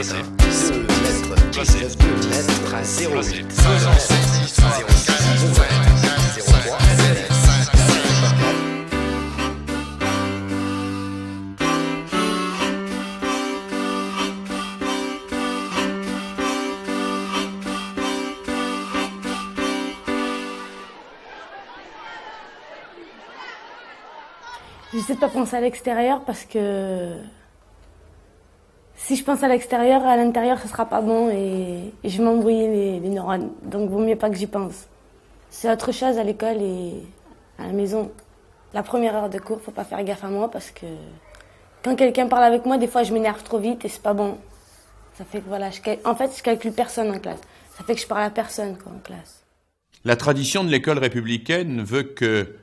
Croisé. 2 mètres. Croisé. 2 mètres. 08. 06. 04. 03. 5. J'essaie de pas penser à l'extérieur parce que si je pense à l'extérieur, à l'intérieur, ce sera pas bon et je vais m'embrouiller les neurones. Donc, vaut mieux pas que j'y pense. C'est autre chose à l'école et à la maison. La première heure de cours, faut pas faire gaffe à moi parce que quand quelqu'un parle avec moi, des fois, je m'énerve trop vite et c'est pas bon. Ça fait que voilà, en fait, je calcule personne en classe. Ça fait que je parle à personne en classe. La tradition de l'école républicaine veut que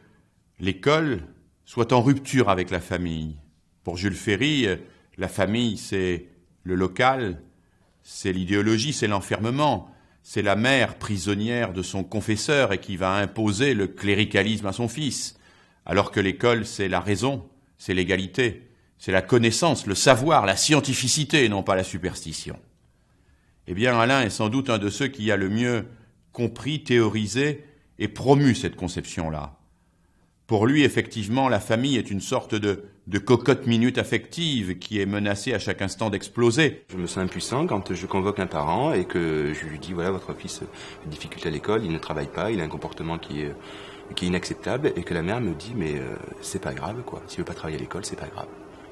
l'école soit en rupture avec la famille. Pour Jules Ferry, la famille, c'est le local, c'est l'idéologie, c'est l'enfermement, c'est la mère prisonnière de son confesseur et qui va imposer le cléricalisme à son fils, alors que l'école, c'est la raison, c'est l'égalité, c'est la connaissance, le savoir, la scientificité, et non pas la superstition. Eh bien, Alain est sans doute un de ceux qui a le mieux compris, théorisé et promu cette conception-là. Pour lui, effectivement, la famille est une sorte de cocotte minute affective qui est menacée à chaque instant d'exploser. Je me sens impuissant quand je convoque un parent et que je lui dis, voilà, votre fils a des difficultés à l'école, il ne travaille pas, il a un comportement qui est inacceptable, et que la mère me dit, mais c'est pas grave, quoi. S'il veut pas travailler à l'école, c'est pas grave.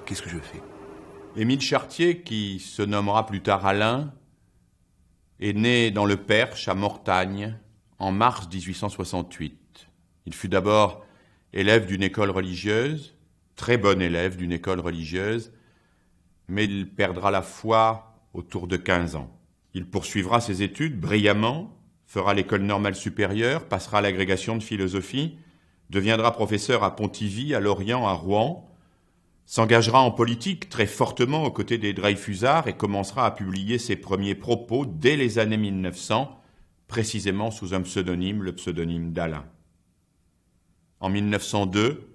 Qu'est-ce que je fais ? Émile Chartier, qui se nommera plus tard Alain, est né dans le Perche, à Mortagne, en mars 1868. Il fut d'abord élève d'une école religieuse, très bon élève d'une école religieuse, mais il perdra la foi autour de 15 ans. Il poursuivra ses études brillamment, fera l'école normale supérieure, passera à l'agrégation de philosophie, deviendra professeur à Pontivy, à Lorient, à Rouen, s'engagera en politique très fortement aux côtés des Dreyfusards et commencera à publier ses premiers propos dès les années 1900, précisément sous un pseudonyme, le pseudonyme d'Alain. En 1902,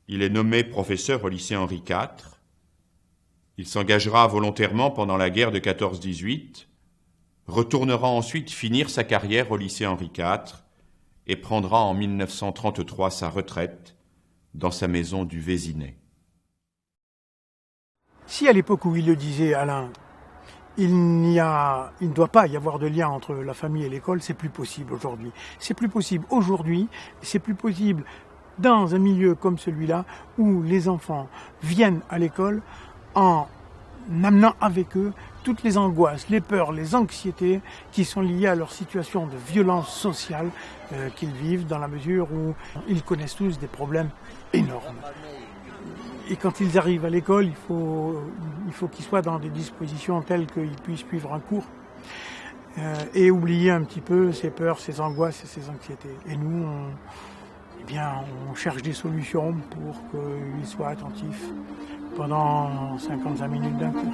il est nommé professeur au lycée Henri IV. Il s'engagera volontairement pendant la guerre de 14-18, retournera ensuite finir sa carrière au lycée Henri IV et prendra en 1933 sa retraite dans sa maison du Vésinet. Si à l'époque où il le disait, Alain, il ne doit pas y avoir de lien entre la famille et l'école, c'est plus possible aujourd'hui. C'est plus possible aujourd'hui, c'est plus possible dans un milieu comme celui-là où les enfants viennent à l'école en amenant avec eux toutes les angoisses, les peurs, les anxiétés qui sont liées à leur situation de violence sociale qu'ils vivent dans la mesure où ils connaissent tous des problèmes énormes. Et quand ils arrivent à l'école, il faut qu'ils soient dans des dispositions telles qu'ils puissent suivre un cours et oublier un petit peu ces peurs, ces angoisses et ces anxiétés. Et nous, on cherche des solutions pour qu'ils soient attentifs pendant 55 minutes d'un cours.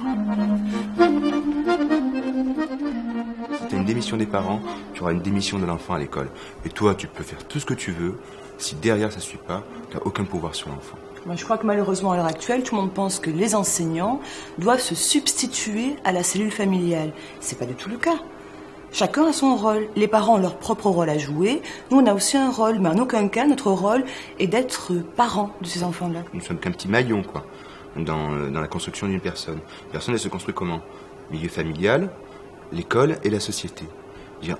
Si tu as une démission des parents, tu auras une démission de l'enfant à l'école. Et toi, tu peux faire tout ce que tu veux. Si derrière ça ne suit pas, tu n'as aucun pouvoir sur l'enfant. Moi, je crois que malheureusement, à l'heure actuelle, tout le monde pense que les enseignants doivent se substituer à la cellule familiale. C'est pas du tout le cas. Chacun a son rôle. Les parents ont leur propre rôle à jouer. Nous, on a aussi un rôle, mais en aucun cas, notre rôle est d'être parents de ces enfants-là. Nous sommes qu'un petit maillon, quoi, dans la construction d'une personne. Une personne, elle se construit comment ? Milieu familial, l'école et la société.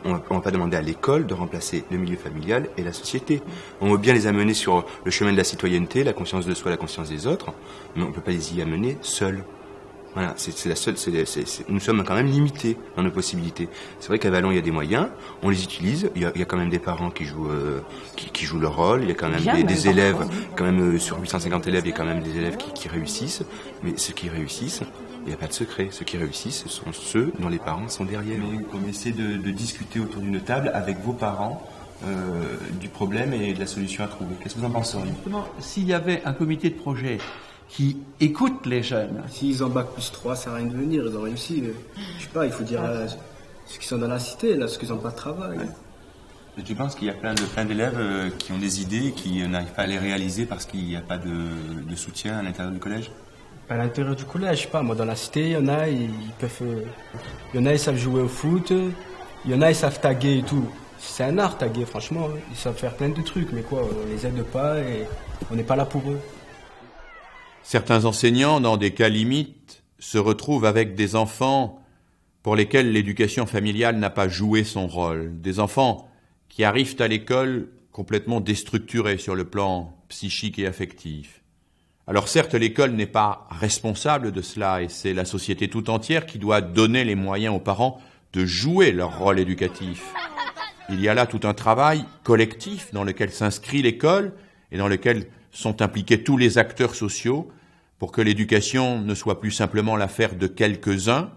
On ne va pas demander à l'école de remplacer le milieu familial et la société. On veut bien les amener sur le chemin de la citoyenneté, la conscience de soi, la conscience des autres, mais on ne peut pas les y amener seuls. Voilà, c'est la seule. Nous sommes quand même limités dans nos possibilités. C'est vrai qu'à Vallon, il y a des moyens, on les utilise. Il y a quand même des parents qui jouent leur rôle. Il y a quand même des élèves, quand même sur 850 élèves, il y a quand même des élèves qui réussissent. Mais ceux qui réussissent, il n'y a pas de secret. Ceux qui réussissent, ce sont ceux dont les parents sont derrière. Mais on essaie de discuter autour d'une table avec vos parents du problème et de la solution à trouver. Qu'est-ce que vous en penseriez ? Justement, s'il y avait un comité de projet qui écoute les jeunes. S'ils ont bac plus 3, ça sert à rien de venir, ils ont réussi. Je sais pas, il faut dire ceux qui sont dans la cité, là, ceux qui n'ont pas de travail. Ouais. Tu penses qu'il y a plein d'élèves qui ont des idées et qui n'arrivent pas à les réaliser parce qu'il n'y a pas de soutien à l'intérieur du collège ? À l'intérieur du collège, je sais pas, moi dans la cité, il y en a, ils savent jouer au foot, il y en a, ils savent taguer et tout. C'est un art taguer, franchement, ils savent faire plein de trucs, mais quoi, on les aide pas et on n'est pas là pour eux. Certains enseignants, dans des cas limites, se retrouvent avec des enfants pour lesquels l'éducation familiale n'a pas joué son rôle. Des enfants qui arrivent à l'école complètement déstructurés sur le plan psychique et affectif. Alors certes, l'école n'est pas responsable de cela et c'est la société tout entière qui doit donner les moyens aux parents de jouer leur rôle éducatif. Il y a là tout un travail collectif dans lequel s'inscrit l'école et dans lequel sont impliqués tous les acteurs sociaux pour que l'éducation ne soit plus simplement l'affaire de quelques-uns,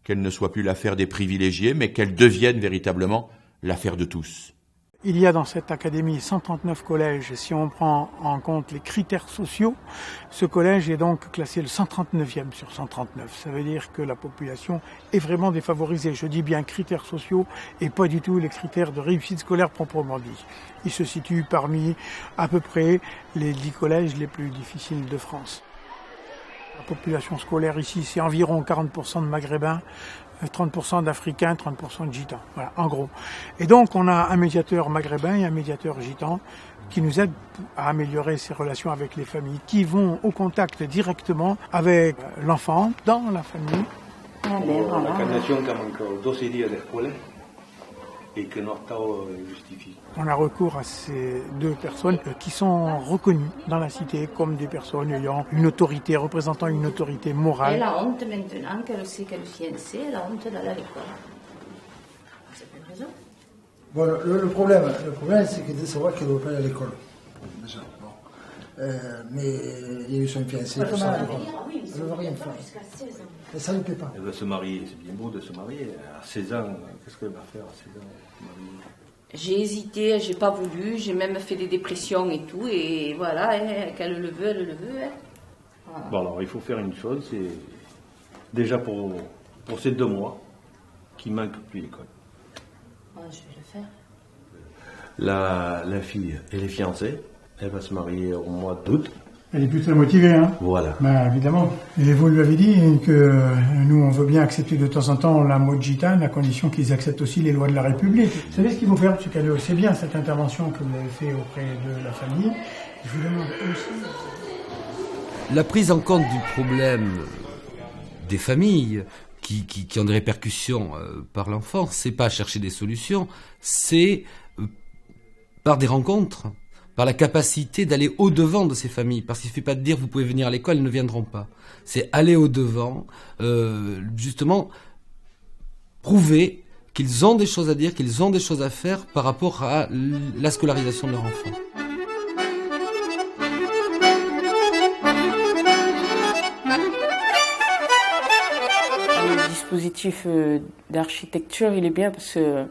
qu'elle ne soit plus l'affaire des privilégiés, mais qu'elle devienne véritablement l'affaire de tous. Il y a dans cette académie 139 collèges. Si on prend en compte les critères sociaux, ce collège est donc classé le 139e sur 139. Ça veut dire que la population est vraiment défavorisée. Je dis bien critères sociaux et pas du tout les critères de réussite scolaire proprement dit. Il se situe parmi à peu près les 10 collèges les plus difficiles de France. La population scolaire ici, c'est environ 40% de Maghrébins, 30% d'Africains, 30% de Gitans. Voilà, en gros. Et donc, on a un médiateur maghrébin et un médiateur gitan qui nous aident à améliorer ces relations avec les familles, qui vont au contact directement avec l'enfant dans la famille. On a recours à ces deux personnes qui sont reconnues dans la cité comme des personnes ayant une autorité, représentant une autorité morale. Elle a honte maintenant qu'elle sait qu'elle est fiancée, elle a honte d'aller à l'école. C'est pas raison. Bon, le problème c'est que c'est vrai qu'elle ne veut pas aller à l'école. Déjà, bon. Mais il y a eu son fiancé, tout ça. Elle ne veut rien faire. Et ça ne plaît pas. Elle veut se marier, c'est bien beau de se marier. À 16 ans, qu'est-ce qu'elle va faire à 16 ans? J'ai hésité, j'ai pas voulu, j'ai même fait des dépressions et tout, et voilà, qu'elle le veut, elle le veut. Voilà. Bon, alors il faut faire une chose, c'est déjà pour ces 2 mois qui manquent plus l'école. Ouais, je vais le faire. La fille, elle est fiancée, elle va se marier au mois d'août. Elle est plus très motivée, hein. Voilà. Ben, évidemment. Et vous lui avez dit que nous, on veut bien accepter de temps en temps la mode gitane, à condition qu'ils acceptent aussi les lois de la République. Vous savez ce qu'il faut faire, M. Callot? C'est bien cette intervention que vous avez faite auprès de la famille. Je vous demande aussi... La prise en compte du problème des familles qui ont des répercussions par l'enfant, c'est pas chercher des solutions, c'est par des rencontres, par la capacité d'aller au-devant de ces familles. Parce qu'il ne suffit pas de dire vous pouvez venir à l'école, elles ne viendront pas. C'est aller au-devant, justement prouver qu'ils ont des choses à dire, qu'ils ont des choses à faire par rapport à la scolarisation de leur enfant. Le dispositif d'architecture, il est bien parce que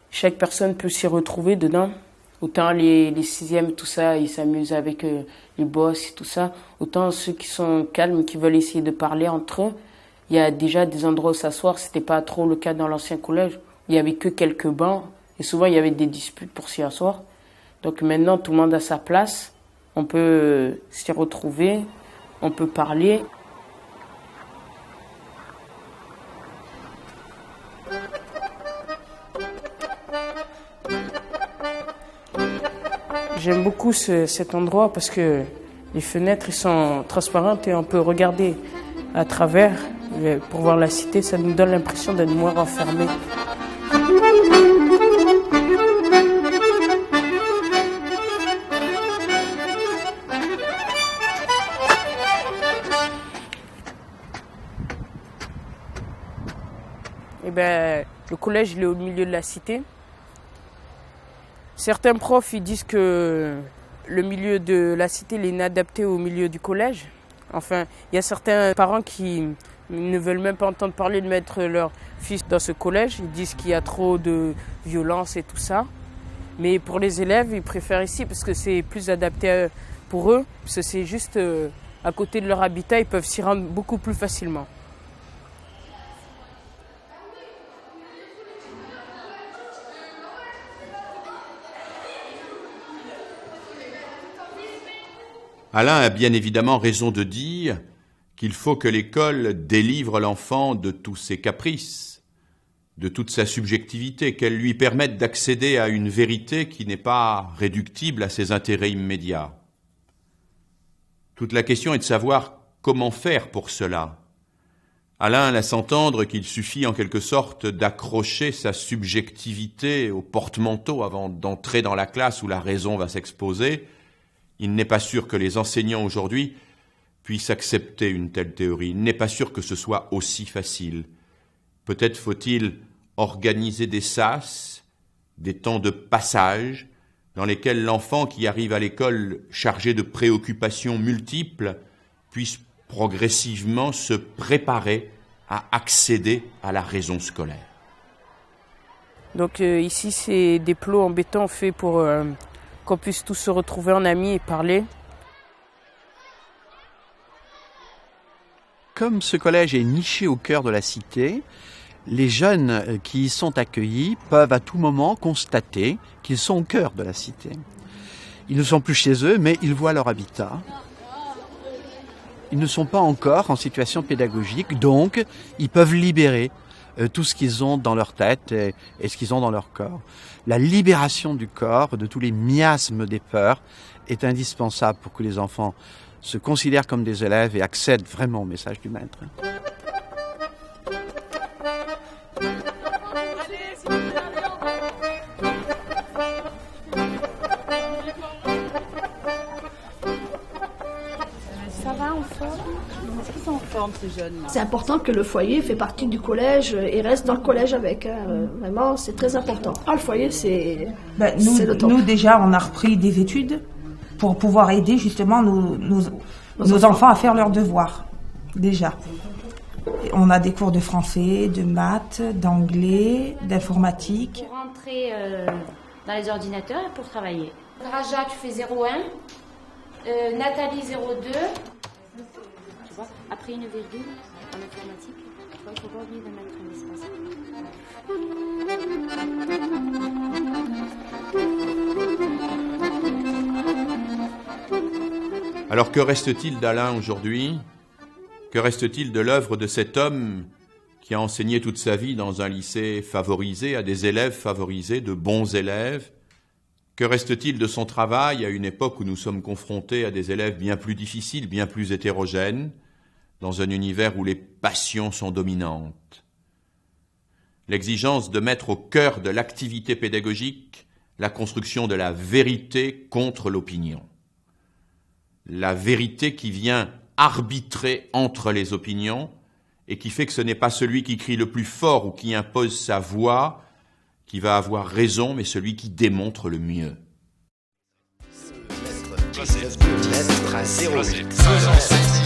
chaque personne peut s'y retrouver dedans. Autant les 6e, tout ça, ils s'amusent avec les boss et tout ça. Autant ceux qui sont calmes, qui veulent essayer de parler entre eux. Il y a déjà des endroits où s'asseoir. C'était pas trop le cas dans l'ancien collège. Il y avait que quelques bancs. Et souvent, il y avait des disputes pour s'y asseoir. Donc maintenant, tout le monde a sa place. On peut s'y retrouver. On peut parler. J'aime beaucoup cet endroit parce que les fenêtres ils sont transparentes et on peut regarder à travers pour voir la cité. Ça nous donne l'impression d'être moins enfermés. Et le collège il est au milieu de la cité. Certains profs ils disent que le milieu de la cité il est inadapté au milieu du collège. Enfin, il y a certains parents qui ne veulent même pas entendre parler de mettre leur fils dans ce collège. Ils disent qu'il y a trop de violence et tout ça. Mais pour les élèves, ils préfèrent ici parce que c'est plus adapté pour eux. Parce que c'est juste à côté de leur habitat, ils peuvent s'y rendre beaucoup plus facilement. Alain a bien évidemment raison de dire qu'il faut que l'école délivre l'enfant de tous ses caprices, de toute sa subjectivité, qu'elle lui permette d'accéder à une vérité qui n'est pas réductible à ses intérêts immédiats. Toute la question est de savoir comment faire pour cela. Alain laisse entendre qu'il suffit en quelque sorte d'accrocher sa subjectivité au porte-manteau avant d'entrer dans la classe où la raison va s'exposer. Il n'est pas sûr que les enseignants aujourd'hui puissent accepter une telle théorie. Il n'est pas sûr que ce soit aussi facile. Peut-être faut-il organiser des sas, des temps de passage, dans lesquels l'enfant qui arrive à l'école chargé de préoccupations multiples puisse progressivement se préparer à accéder à la raison scolaire. Donc ici, c'est des plots en béton faits pour qu'on puisse tous se retrouver en amis et parler. Comme ce collège est niché au cœur de la cité, les jeunes qui y sont accueillis peuvent à tout moment constater qu'ils sont au cœur de la cité. Ils ne sont plus chez eux, mais ils voient leur habitat. Ils ne sont pas encore en situation pédagogique, donc ils peuvent libérer tout ce qu'ils ont dans leur tête et ce qu'ils ont dans leur corps. La libération du corps, de tous les miasmes des peurs, est indispensable pour que les enfants se considèrent comme des élèves et accèdent vraiment au message du maître. C'est important que le foyer fait partie du collège et reste dans le collège avec. Vraiment, c'est très important. Le foyer, c'est le top. Nous, déjà, on a repris des études pour pouvoir aider justement nos enfants à faire leurs devoirs. Déjà. On a des cours de français, de maths, d'anglais, d'informatique. Pour rentrer dans les ordinateurs et pour travailler. Raja, tu fais 0,1. Nathalie, 0,2. Après une virgule en informatique, il ne faut pas oublier de mettre un espace. Alors que reste-t-il d'Alain aujourd'hui ? Que reste-t-il de l'œuvre de cet homme qui a enseigné toute sa vie dans un lycée favorisé, à des élèves favorisés, de bons élèves ? Que reste-t-il de son travail à une époque où nous sommes confrontés à des élèves bien plus difficiles, bien plus hétérogènes, dans un univers où les passions sont dominantes? L'exigence de mettre au cœur de l'activité pédagogique la construction de la vérité contre l'opinion. La vérité qui vient arbitrer entre les opinions et qui fait que ce n'est pas celui qui crie le plus fort ou qui impose sa voix qui va avoir raison, mais celui qui démontre le mieux. Maître à 0,8.